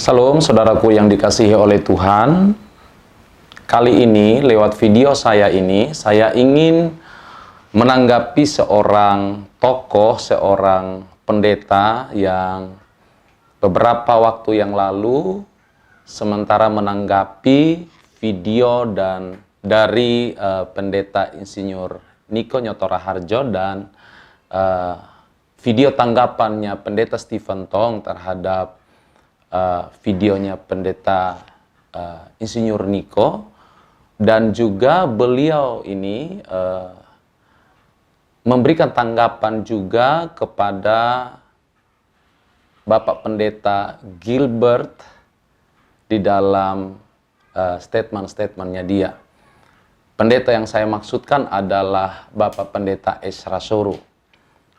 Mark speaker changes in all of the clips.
Speaker 1: Salam saudaraku yang dikasihi oleh Tuhan. Kali ini lewat video saya ini, saya ingin menanggapi seorang tokoh, seorang pendeta yang beberapa waktu yang lalu sementara menanggapi video dan dari pendeta Insinyur Niko Nyoto Raharjo dan video tanggapannya pendeta Stephen Tong terhadap videonya pendeta Insinyur Niko, dan juga beliau ini memberikan tanggapan juga kepada Bapak Pendeta Gilbert di dalam statement-statementnya dia. Pendeta yang saya maksudkan adalah Bapak Pendeta Ezra Soru.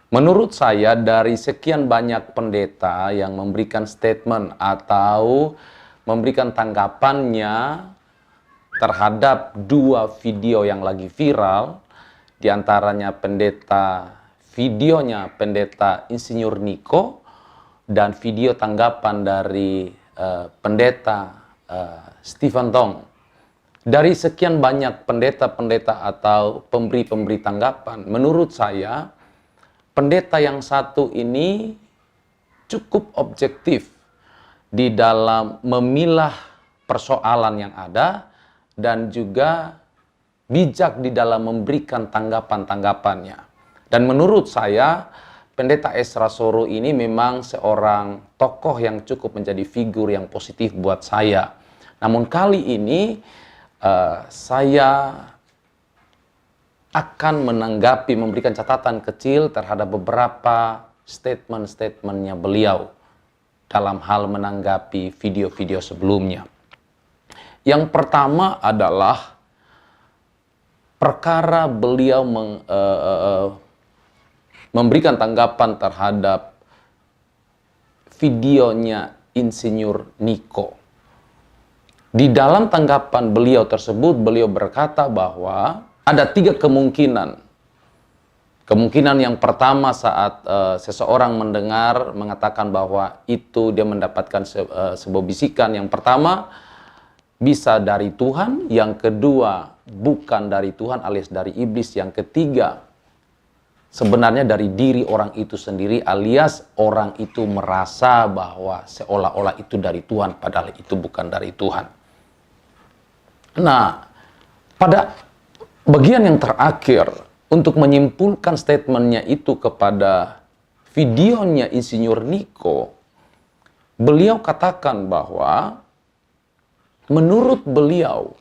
Speaker 1: Menurut saya dari sekian banyak pendeta yang memberikan statement atau memberikan tanggapannya terhadap dua video yang lagi viral, diantaranya videonya pendeta Insinyur Niko dan video tanggapan dari pendeta Stephen Tong. Dari sekian banyak pendeta-pendeta atau pemberi-pemberi tanggapan, menurut saya pendeta yang satu ini cukup objektif di dalam memilah persoalan yang ada dan juga bijak di dalam memberikan tanggapan-tanggapannya. Dan menurut saya, pendeta Ezra Soru ini memang seorang tokoh yang cukup menjadi figur yang positif buat saya. Namun kali ini saya akan menanggapi, memberikan catatan kecil terhadap beberapa statement-statementnya beliau dalam hal menanggapi video-video sebelumnya. Yang pertama adalah perkara beliau memberikan tanggapan terhadap videonya Insinyur Niko. Di dalam tanggapan beliau tersebut, beliau berkata bahwa ada tiga kemungkinan. Kemungkinan yang pertama saat seseorang mendengar mengatakan bahwa itu dia mendapatkan sebuah bisikan. Yang pertama bisa dari Tuhan, yang kedua bukan dari Tuhan alias dari iblis, yang ketiga sebenarnya dari diri orang itu sendiri alias orang itu merasa bahwa seolah-olah itu dari Tuhan padahal itu bukan dari Tuhan. Nah, pada bagian yang terakhir, untuk menyimpulkan statementnya itu kepada videonya Insinyur Niko, beliau katakan bahwa menurut beliau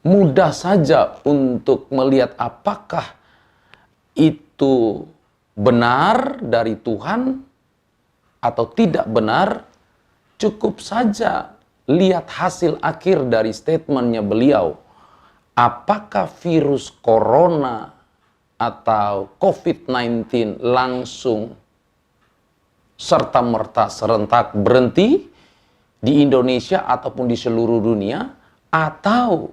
Speaker 1: mudah saja untuk melihat apakah itu benar dari Tuhan atau tidak benar. Cukup saja lihat hasil akhir dari statementnya beliau. Apakah virus corona atau COVID-19 langsung serta-merta serentak berhenti di Indonesia ataupun di seluruh dunia, atau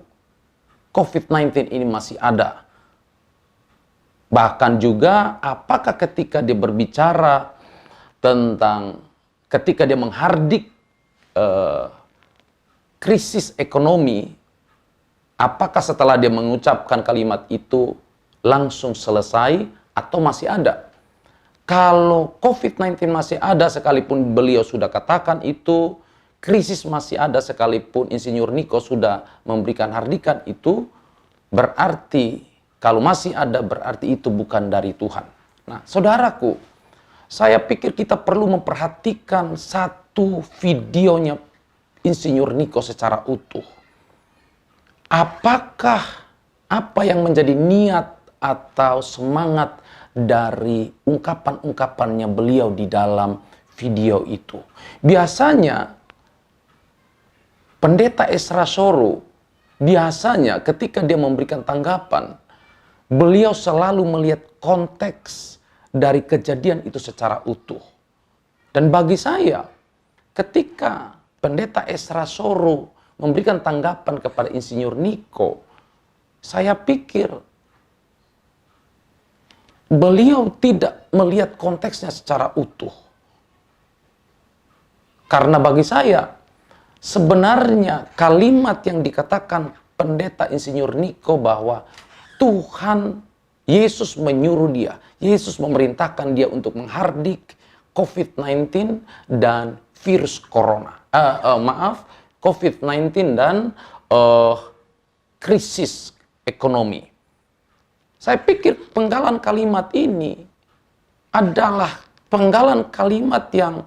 Speaker 1: COVID-19 ini masih ada. Bahkan juga apakah ketika dia berbicara tentang ketika dia menghardik krisis ekonomi, apakah setelah dia mengucapkan kalimat itu langsung selesai atau masih ada? Kalau COVID-19 masih ada sekalipun beliau sudah katakan itu, krisis masih ada sekalipun Insinyur Niko sudah memberikan hardikan itu, berarti kalau masih ada berarti itu bukan dari Tuhan. Nah, saudaraku, saya pikir kita perlu memperhatikan satu videonya Insinyur Niko secara utuh. Apakah apa yang menjadi niat atau semangat dari ungkapan-ungkapannya beliau di dalam video itu? Biasanya pendeta Ezra Soru, biasanya ketika dia memberikan tanggapan, beliau selalu melihat konteks dari kejadian itu secara utuh. Dan bagi saya, ketika pendeta Ezra Soru memberikan tanggapan kepada Insinyur Niko, saya pikir beliau tidak melihat konteksnya secara utuh. Karena bagi saya, sebenarnya kalimat yang dikatakan pendeta Insinyur Niko bahwa Tuhan Yesus menyuruh dia, Yesus memerintahkan dia untuk menghardik COVID-19 dan virus corona. COVID-19 dan krisis ekonomi. Saya pikir penggalan kalimat ini adalah penggalan kalimat yang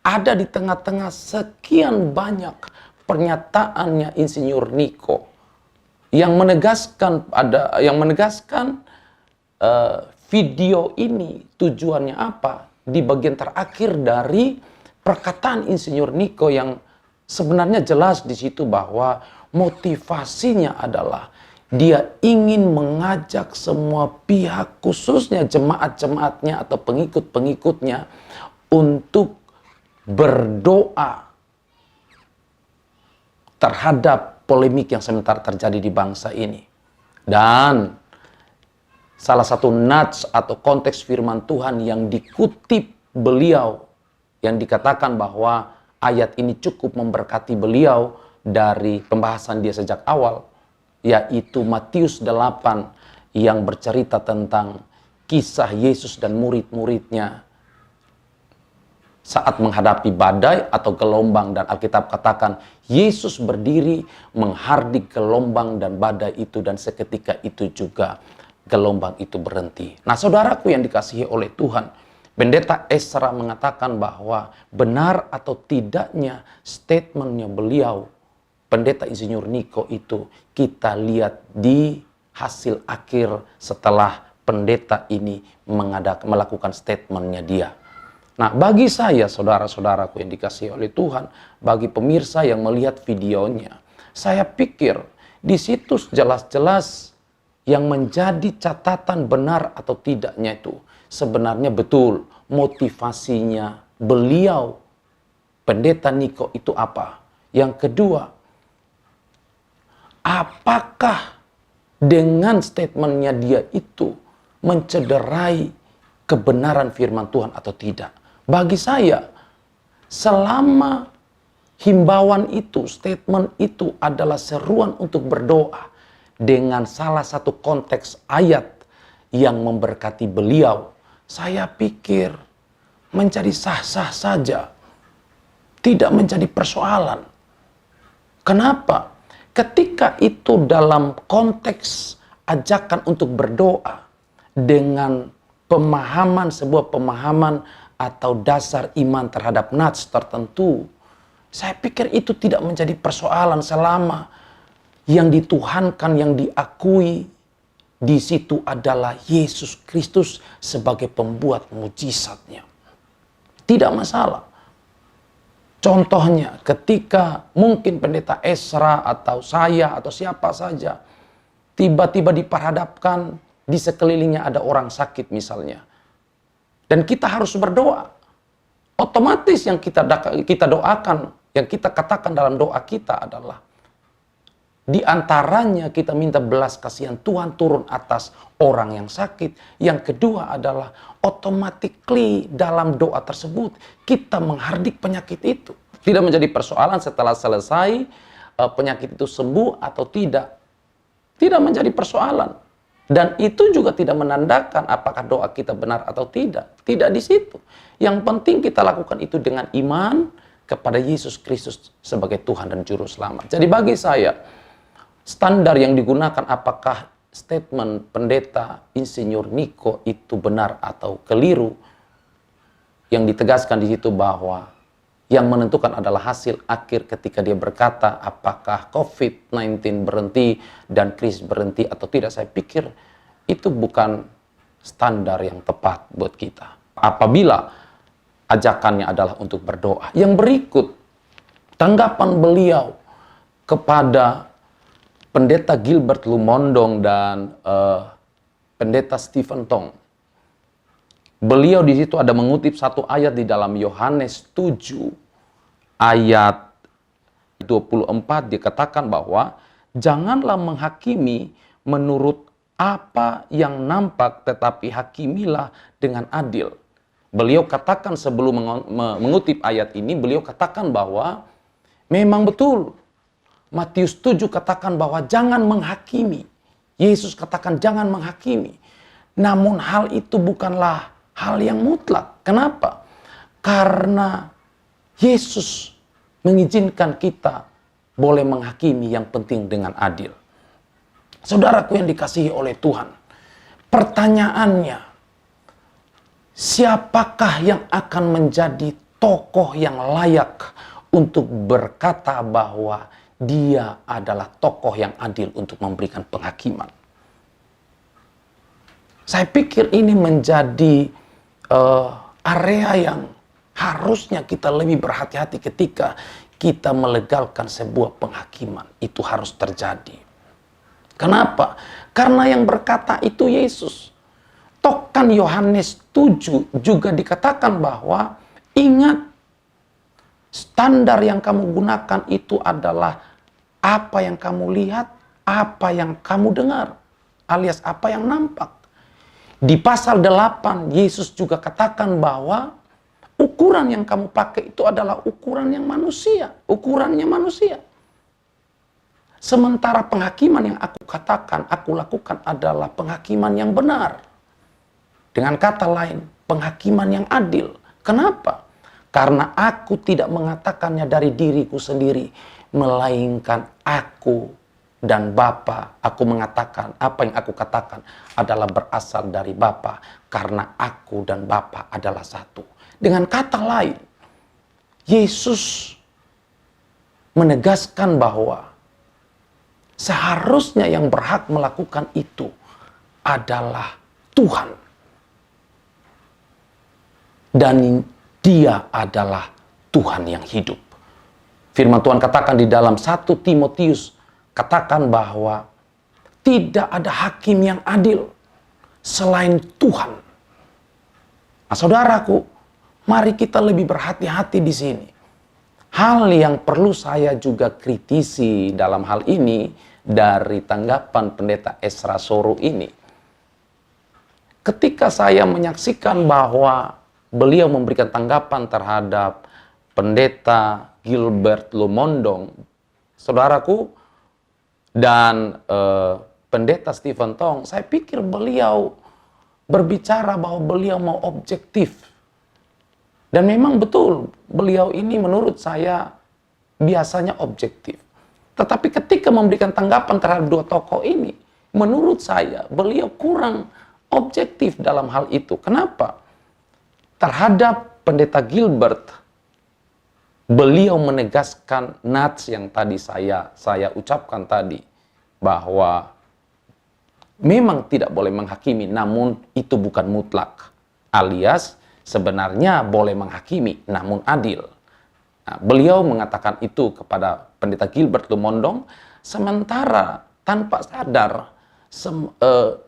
Speaker 1: ada di tengah-tengah sekian banyak pernyataannya Insinyur Niko yang menegaskan video ini tujuannya apa di bagian terakhir dari perkataan Insinyur Niko yang sebenarnya jelas di situ bahwa motivasinya adalah dia ingin mengajak semua pihak, khususnya jemaat-jemaatnya atau pengikut-pengikutnya untuk berdoa terhadap polemik yang sementara terjadi di bangsa ini. Dan salah satu nats atau konteks firman Tuhan yang dikutip beliau, yang dikatakan bahwa ayat ini cukup memberkati beliau dari pembahasan dia sejak awal, yaitu Matius 8 yang bercerita tentang kisah Yesus dan murid-muridnya saat menghadapi badai atau gelombang, dan Alkitab katakan Yesus berdiri menghardik gelombang dan badai itu, dan seketika itu juga gelombang itu berhenti. Nah, saudaraku yang dikasihi oleh Tuhan, Pendeta Ezra mengatakan bahwa benar atau tidaknya statementnya beliau, Pendeta Insinyur Niko itu, kita lihat di hasil akhir setelah pendeta ini melakukan statementnya dia. Nah, bagi saya, saudara-saudaraku yang dikasihi oleh Tuhan, bagi pemirsa yang melihat videonya, saya pikir di situ jelas-jelas yang menjadi catatan benar atau tidaknya itu sebenarnya betul motivasinya beliau, Pendeta Niko itu apa. Yang kedua, apakah dengan statementnya dia itu mencederai kebenaran firman Tuhan atau tidak. Bagi saya, selama himbauan itu, statement itu adalah seruan untuk berdoa dengan salah satu konteks ayat yang memberkati beliau, saya pikir menjadi sah-sah saja. Tidak menjadi persoalan. Kenapa? Ketika itu dalam konteks ajakan untuk berdoa dengan pemahaman, sebuah pemahaman atau dasar iman terhadap nats tertentu, saya pikir itu tidak menjadi persoalan selama yang dituhankan, yang diakui di situ adalah Yesus Kristus sebagai pembuat mujizatnya. Tidak masalah. Contohnya ketika mungkin Pendeta Ezra atau saya atau siapa saja tiba-tiba diperhadapkan di sekelilingnya ada orang sakit misalnya. Dan kita harus berdoa. Otomatis yang kita doakan, yang kita katakan dalam doa kita adalah di antaranya kita minta belas kasihan Tuhan turun atas orang yang sakit. Yang kedua adalah automatically dalam doa tersebut kita menghardik penyakit itu. Tidak menjadi persoalan setelah selesai penyakit itu sembuh atau tidak. Tidak menjadi persoalan. Dan itu juga tidak menandakan apakah doa kita benar atau tidak. Tidak di situ. Yang penting kita lakukan itu dengan iman kepada Yesus Kristus sebagai Tuhan dan Juru Selamat. Jadi bagi saya, standar yang digunakan apakah statement Pendeta Insinyur Niko itu benar atau keliru, yang ditegaskan di situ bahwa yang menentukan adalah hasil akhir ketika dia berkata apakah COVID-19 berhenti dan krisis berhenti atau tidak. Saya pikir itu bukan standar yang tepat buat kita. Apabila ajakannya adalah untuk berdoa. Yang berikut, tanggapan beliau kepada Pendeta Gilbert Lumondong dan Pendeta Stephen Tong. Beliau di situ ada mengutip satu ayat di dalam Yohanes 7 ayat 24, dikatakan bahwa janganlah menghakimi menurut apa yang nampak, tetapi hakimilah dengan adil. Beliau katakan sebelum mengutip ayat ini, beliau katakan bahwa memang betul Matius 7 katakan bahwa jangan menghakimi. Yesus katakan jangan menghakimi. Namun hal itu bukanlah hal yang mutlak. Kenapa? Karena Yesus mengizinkan kita boleh menghakimi, yang penting dengan adil. Saudaraku yang dikasihi oleh Tuhan, pertanyaannya, siapakah yang akan menjadi tokoh yang layak untuk berkata bahwa dia adalah tokoh yang adil untuk memberikan penghakiman? Saya pikir ini menjadi area yang harusnya kita lebih berhati-hati ketika kita melegalkan sebuah penghakiman. Itu harus terjadi. Kenapa? Karena yang berkata itu Yesus. Toh Yohanes 7 juga dikatakan bahwa ingat, standar yang kamu gunakan itu adalah apa yang kamu lihat, apa yang kamu dengar, alias apa yang nampak. Di pasal 8, Yesus juga katakan bahwa ukuran yang kamu pakai itu adalah ukuran yang manusia, ukurannya manusia. Sementara penghakiman yang aku katakan, aku lakukan adalah penghakiman yang benar. Dengan kata lain, penghakiman yang adil. Kenapa? Karena aku tidak mengatakannya dari diriku sendiri, melainkan aku dan Bapa. Aku mengatakan, apa yang aku katakan adalah berasal dari Bapa, karena aku dan Bapa adalah satu. Dengan kata lain, Yesus menegaskan bahwa seharusnya yang berhak melakukan itu adalah Tuhan. Dan Dia adalah Tuhan yang hidup. Firman Tuhan katakan di dalam 1 Timotius, katakan bahwa tidak ada hakim yang adil selain Tuhan. Nah, saudaraku, mari kita lebih berhati-hati di sini. Hal yang perlu saya juga kritisi dalam hal ini dari tanggapan Pendeta Ezra Soru ini. Ketika saya menyaksikan bahwa beliau memberikan tanggapan terhadap Pendeta Gilbert Lumondong, saudaraku, dan Pendeta Stephen Tong, saya pikir beliau berbicara bahwa beliau mau objektif. Dan memang betul, beliau ini menurut saya biasanya objektif. Tetapi ketika memberikan tanggapan terhadap dua tokoh ini, menurut saya beliau kurang objektif dalam hal itu. Kenapa? Terhadap Pendeta Gilbert, beliau menegaskan nats yang tadi saya ucapkan tadi, bahwa memang tidak boleh menghakimi, namun itu bukan mutlak. Alias sebenarnya boleh menghakimi, namun adil. Nah, beliau mengatakan itu kepada Pendeta Gilbert Lumondong, sementara tanpa sadar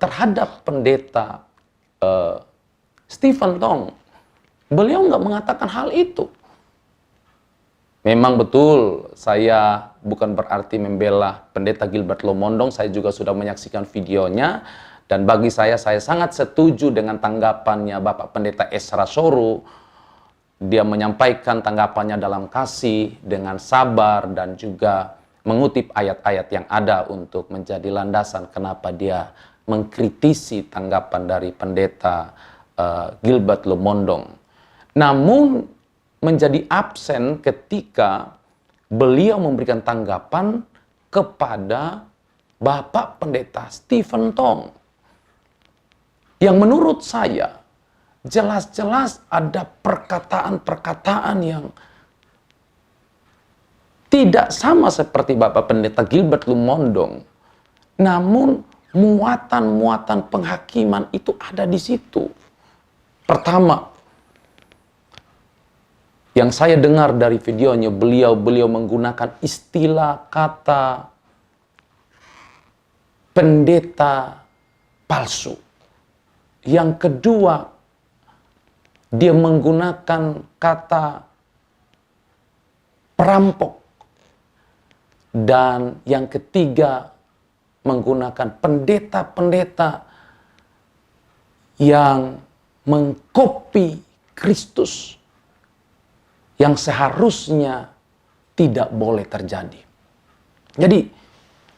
Speaker 1: terhadap Pendeta Stephen Tong, beliau nggak mengatakan hal itu. Memang betul, saya bukan berarti membela Pendeta Gilbert Lumondong, saya juga sudah menyaksikan videonya, dan bagi saya sangat setuju dengan tanggapannya Bapak Pendeta Ezra Soru. Dia menyampaikan tanggapannya dalam kasih, dengan sabar, dan juga mengutip ayat-ayat yang ada untuk menjadi landasan kenapa dia mengkritisi tanggapan dari Pendeta Gilbert Lumondong. Namun menjadi absen ketika beliau memberikan tanggapan kepada Bapak Pendeta Stephen Tong, yang menurut saya jelas-jelas ada perkataan-perkataan yang tidak sama seperti Bapak Pendeta Gilbert Lumondong, namun muatan-muatan penghakiman itu ada di situ. Pertama, yang saya dengar dari videonya, beliau menggunakan istilah kata pendeta palsu. Yang kedua, dia menggunakan kata perampok. Dan yang ketiga, menggunakan pendeta-pendeta yang mengkopi Kristus yang seharusnya tidak boleh terjadi. Jadi,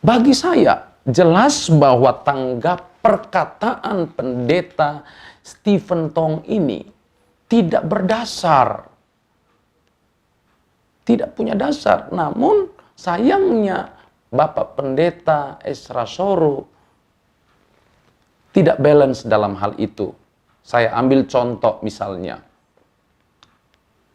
Speaker 1: bagi saya jelas bahwa tanggap perkataan pendeta Stephen Tong ini tidak berdasar. Tidak punya dasar. Namun sayangnya Bapak Pendeta Ezra Soru tidak balance dalam hal itu. Saya ambil contoh misalnya.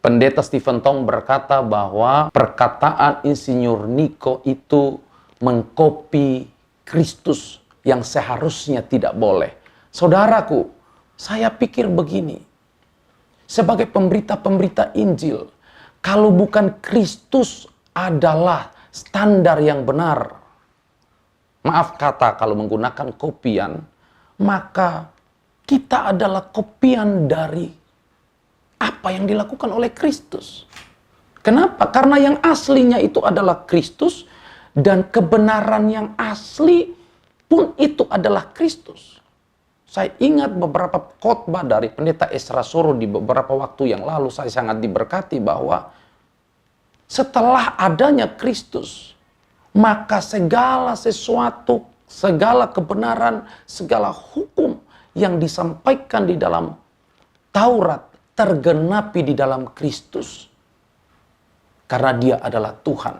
Speaker 1: Pendeta Stephen Tong berkata bahwa perkataan Insinyur Niko itu mengkopi Kristus yang seharusnya tidak boleh. Saudaraku, saya pikir begini. Sebagai pemberita-pemberita Injil, kalau bukan Kristus adalah standar yang benar, maaf kata kalau menggunakan kopian, maka kita adalah kopian dari apa yang dilakukan oleh Kristus. Kenapa? Karena yang aslinya itu adalah Kristus, dan kebenaran yang asli pun itu adalah Kristus. Saya ingat beberapa khotbah dari Pendeta Ezra Soru di beberapa waktu yang lalu, saya sangat diberkati bahwa setelah adanya Kristus, maka segala sesuatu, segala kebenaran, segala hukum yang disampaikan di dalam Taurat tergenapi di dalam Kristus. Karena dia adalah Tuhan.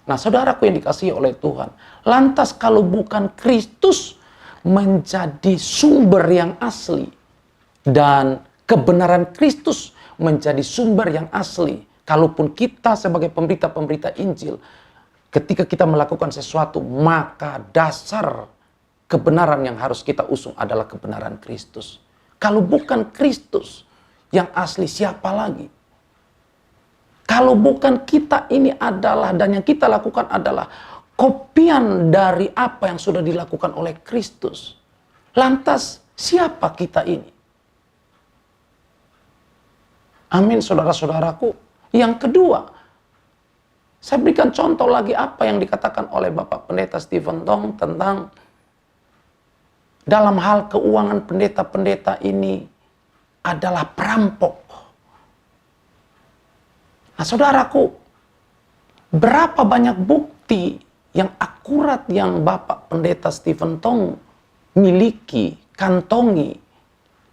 Speaker 1: Nah, saudaraku yang dikasihi oleh Tuhan, lantas kalau bukan Kristus menjadi sumber yang asli dan kebenaran Kristus menjadi sumber yang asli, kalaupun kita sebagai pemberita-pemberita Injil, ketika kita melakukan sesuatu, maka dasar kebenaran yang harus kita usung adalah kebenaran Kristus. Kalau bukan Kristus yang asli, siapa lagi? Kalau bukan kita ini adalah, dan yang kita lakukan adalah kopian dari apa yang sudah dilakukan oleh Kristus. Lantas siapa kita ini? Amin, saudara-saudaraku. Yang kedua, saya berikan contoh lagi apa yang dikatakan oleh Bapak Pendeta Stephen Tong tentang dalam hal keuangan pendeta-pendeta ini adalah perampok. Nah, saudaraku, berapa banyak bukti yang akurat yang Bapak Pendeta Stephen Tong miliki, kantongi,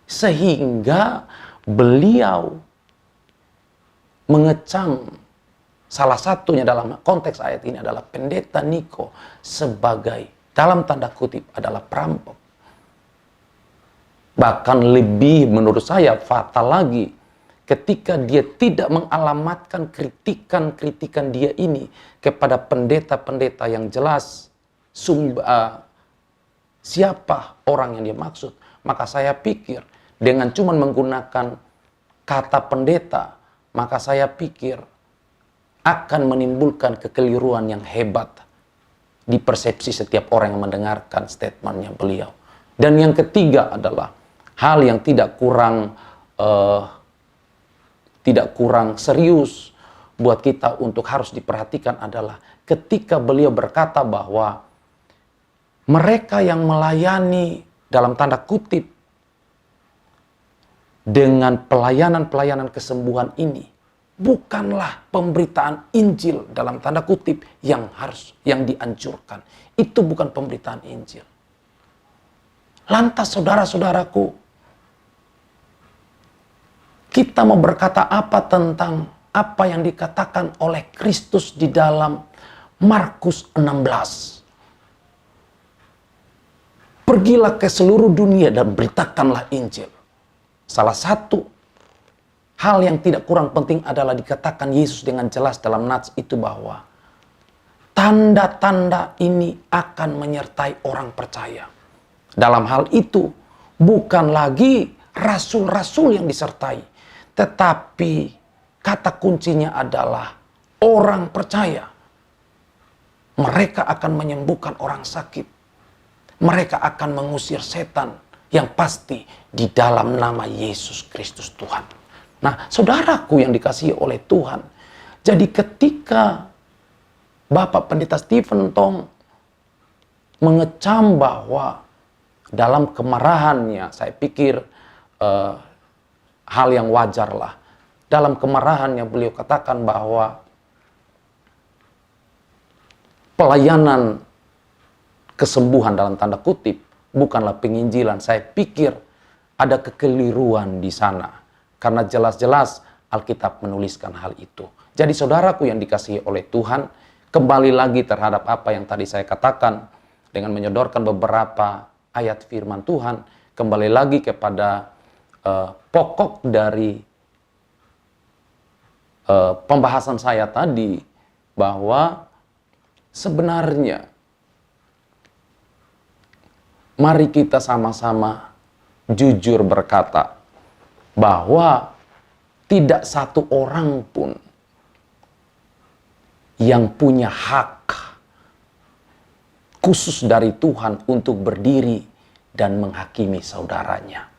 Speaker 1: sehingga beliau mengecam salah satunya dalam konteks ayat ini adalah Pendeta Niko sebagai, dalam tanda kutip, adalah perampok. Bahkan lebih menurut saya fatal lagi ketika dia tidak mengalamatkan kritikan-kritikan dia ini kepada pendeta-pendeta yang jelas siapa orang yang dia maksud. Maka saya pikir dengan cuma menggunakan kata pendeta, maka saya pikir akan menimbulkan kekeliruan yang hebat di persepsi setiap orang yang mendengarkan statementnya beliau. Dan yang ketiga adalah hal yang tidak kurang serius buat kita untuk harus diperhatikan adalah ketika beliau berkata bahwa mereka yang melayani dalam tanda kutip dengan pelayanan-pelayanan kesembuhan ini bukanlah pemberitaan Injil dalam tanda kutip yang dianjurkan. Itu bukan pemberitaan Injil. Lantas saudara-saudaraku, kita mau berkata apa tentang apa yang dikatakan oleh Kristus di dalam Markus 16. Pergilah ke seluruh dunia dan beritakanlah Injil. Salah satu hal yang tidak kurang penting adalah dikatakan Yesus dengan jelas dalam nats itu bahwa tanda-tanda ini akan menyertai orang percaya. Dalam hal itu bukan lagi rasul-rasul yang disertai, tetapi kata kuncinya adalah orang percaya. Mereka akan menyembuhkan orang sakit. Mereka akan mengusir setan yang pasti di dalam nama Yesus Kristus Tuhan. Nah, saudaraku yang dikasihi oleh Tuhan, jadi ketika Bapak Pendeta Stephen Tong mengecam bahwa dalam kemarahannya, saya pikir hal yang wajar lah. Dalam kemarahannya beliau katakan bahwa pelayanan kesembuhan dalam tanda kutip bukanlah penginjilan. Saya pikir ada kekeliruan di sana. Karena jelas-jelas Alkitab menuliskan hal itu. Jadi saudaraku yang dikasihi oleh Tuhan, kembali lagi terhadap apa yang tadi saya katakan dengan menyodorkan beberapa ayat firman Tuhan, kembali lagi kepada pokok dari pembahasan saya tadi, bahwa sebenarnya mari kita sama-sama jujur berkata bahwa tidak satu orang pun yang punya hak khusus dari Tuhan untuk berdiri dan menghakimi saudaranya.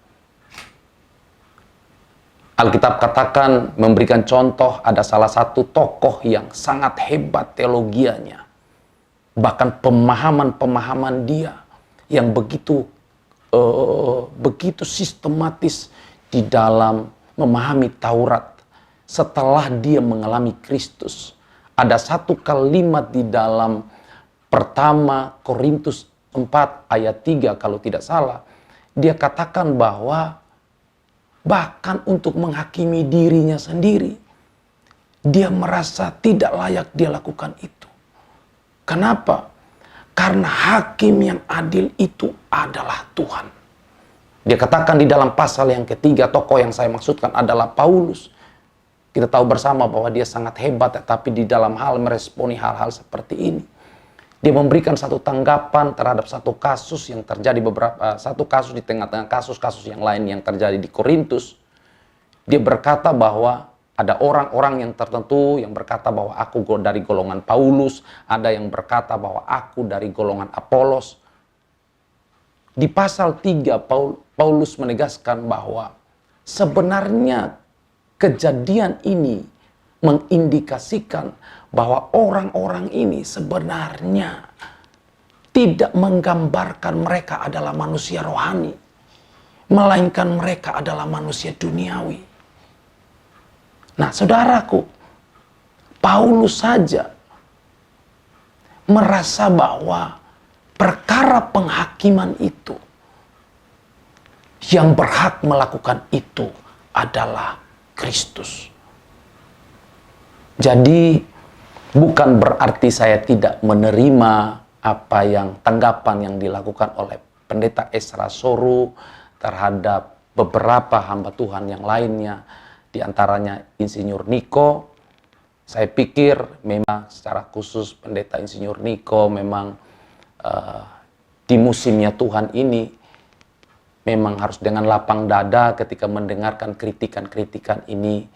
Speaker 1: Alkitab katakan, memberikan contoh, ada salah satu tokoh yang sangat hebat teologianya. Bahkan pemahaman-pemahaman dia yang begitu sistematis di dalam memahami Taurat. Setelah dia mengalami Kristus, ada satu kalimat di dalam pertama Korintus 4 ayat 3 kalau tidak salah. Dia katakan bahwa bahkan untuk menghakimi dirinya sendiri, dia merasa tidak layak dia lakukan itu. Kenapa? Karena hakim yang adil itu adalah Tuhan. Dia katakan di dalam pasal yang ketiga, tokoh yang saya maksudkan adalah Paulus. Kita tahu bersama bahwa dia sangat hebat, tetapi di dalam hal meresponi hal-hal seperti ini, dia memberikan satu tanggapan terhadap satu kasus yang terjadi satu kasus di tengah-tengah kasus-kasus yang lain yang terjadi di Korintus. Dia berkata bahwa ada orang-orang yang tertentu yang berkata bahwa aku dari golongan Paulus, ada yang berkata bahwa aku dari golongan Apolos. Di pasal 3 Paulus menegaskan bahwa sebenarnya kejadian ini mengindikasikan bahwa orang-orang ini sebenarnya tidak menggambarkan mereka adalah manusia rohani, melainkan mereka adalah manusia duniawi. Nah, saudaraku, Paulus saja merasa bahwa perkara penghakiman itu, yang berhak melakukan itu adalah Kristus. Jadi bukan berarti saya tidak menerima apa yang tanggapan yang dilakukan oleh Pendeta Ezra Soru terhadap beberapa hamba Tuhan yang lainnya, di antaranya Insinyur Niko. Saya pikir memang secara khusus Pendeta Insinyur Niko memang di musimnya Tuhan ini memang harus dengan lapang dada ketika mendengarkan kritikan-kritikan ini.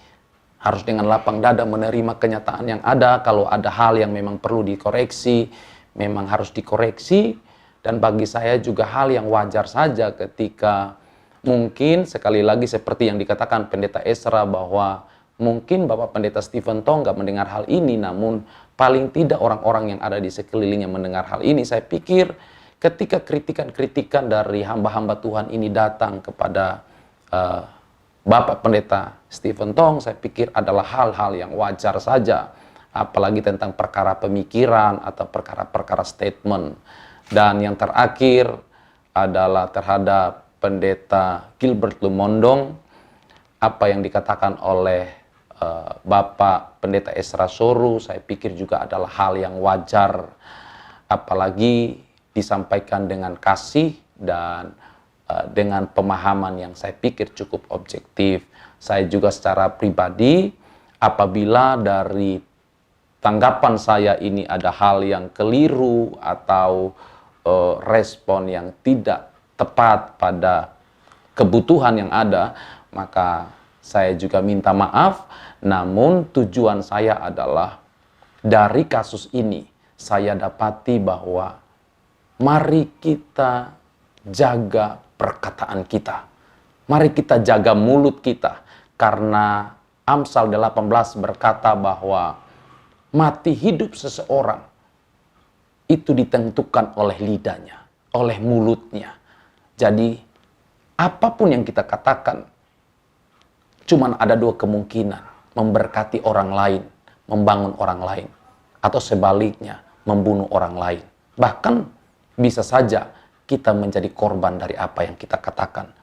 Speaker 1: Harus dengan lapang dada menerima kenyataan yang ada. Kalau ada hal yang memang perlu dikoreksi, memang harus dikoreksi. Dan bagi saya juga hal yang wajar saja ketika mungkin sekali lagi seperti yang dikatakan Pendeta Ezra bahwa mungkin Bapak Pendeta Stephen Tong nggak mendengar hal ini, namun paling tidak orang-orang yang ada di sekelilingnya mendengar hal ini. Saya pikir ketika kritikan-kritikan dari hamba-hamba Tuhan ini datang kepada Bapak Pendeta Stephen Tong, saya pikir adalah hal-hal yang wajar saja. Apalagi tentang perkara pemikiran atau perkara-perkara statement. Dan yang terakhir adalah terhadap Pendeta Gilbert Lumondong, apa yang dikatakan oleh Bapak Pendeta Ezra Soru, saya pikir juga adalah hal yang wajar. Apalagi disampaikan dengan kasih dan dengan pemahaman yang saya pikir cukup objektif. Saya juga secara pribadi, apabila dari tanggapan saya ini ada hal yang keliru atau respon yang tidak tepat pada kebutuhan yang ada, maka saya juga minta maaf. Namun tujuan saya adalah dari kasus ini saya dapati bahwa mari kita jaga perkataan kita. Mari kita jaga mulut kita. Karena Amsal 18 berkata bahwa mati hidup seseorang itu ditentukan oleh lidahnya, oleh mulutnya. Jadi apapun yang kita katakan, cuman ada dua kemungkinan, memberkati orang lain, membangun orang lain, atau sebaliknya, membunuh orang lain. Bahkan bisa saja kita menjadi korban dari apa yang kita katakan.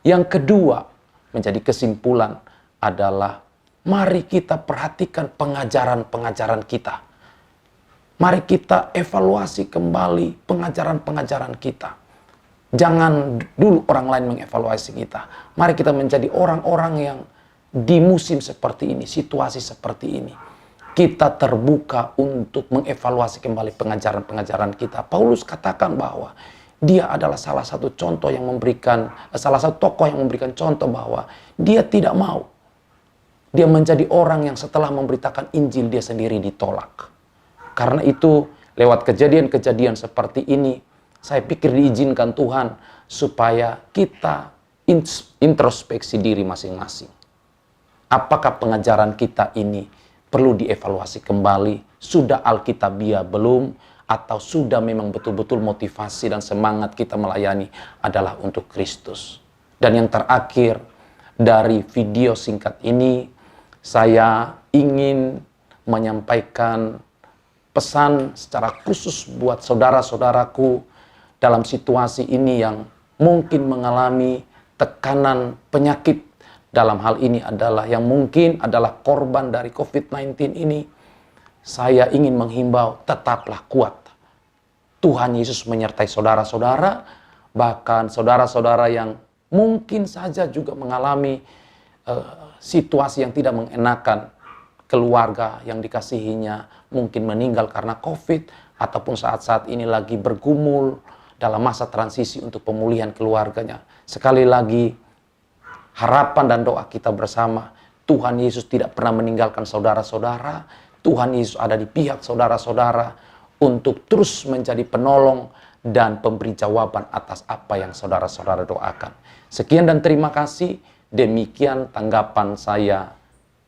Speaker 1: Yang kedua, menjadi kesimpulan adalah mari kita perhatikan pengajaran-pengajaran kita. Mari kita evaluasi kembali pengajaran-pengajaran kita. Jangan dulu orang lain mengevaluasi kita. Mari kita menjadi orang-orang yang di musim seperti ini, situasi seperti ini, kita terbuka untuk mengevaluasi kembali pengajaran-pengajaran kita. Paulus katakan bahwa dia adalah salah satu tokoh yang memberikan contoh bahwa dia tidak mau dia menjadi orang yang setelah memberitakan Injil dia sendiri ditolak. Karena itu lewat kejadian-kejadian seperti ini, saya pikir diizinkan Tuhan supaya kita introspeksi diri masing-masing. Apakah pengajaran kita ini perlu dievaluasi kembali? Sudah Alkitabiah belum? Atau sudah memang betul-betul motivasi dan semangat kita melayani adalah untuk Kristus? Dan yang terakhir, dari video singkat ini, saya ingin menyampaikan pesan secara khusus buat saudara-saudaraku dalam situasi ini yang mungkin mengalami tekanan penyakit. Dalam hal ini adalah yang mungkin adalah korban dari COVID-19 ini. Saya ingin menghimbau, tetaplah kuat. Tuhan Yesus menyertai saudara-saudara, bahkan saudara-saudara yang mungkin saja juga mengalami situasi yang tidak mengenakan, keluarga yang dikasihinya mungkin meninggal karena COVID, ataupun saat-saat ini lagi bergumul dalam masa transisi untuk pemulihan keluarganya. Sekali lagi, harapan dan doa kita bersama, Tuhan Yesus tidak pernah meninggalkan saudara-saudara. Tuhan Yesus ada di pihak saudara-saudara untuk terus menjadi penolong dan pemberi jawaban atas apa yang saudara-saudara doakan. Sekian dan terima kasih. Demikian tanggapan saya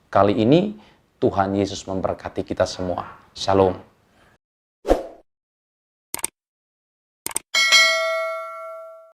Speaker 1: kali ini. Tuhan Yesus memberkati kita semua. Shalom.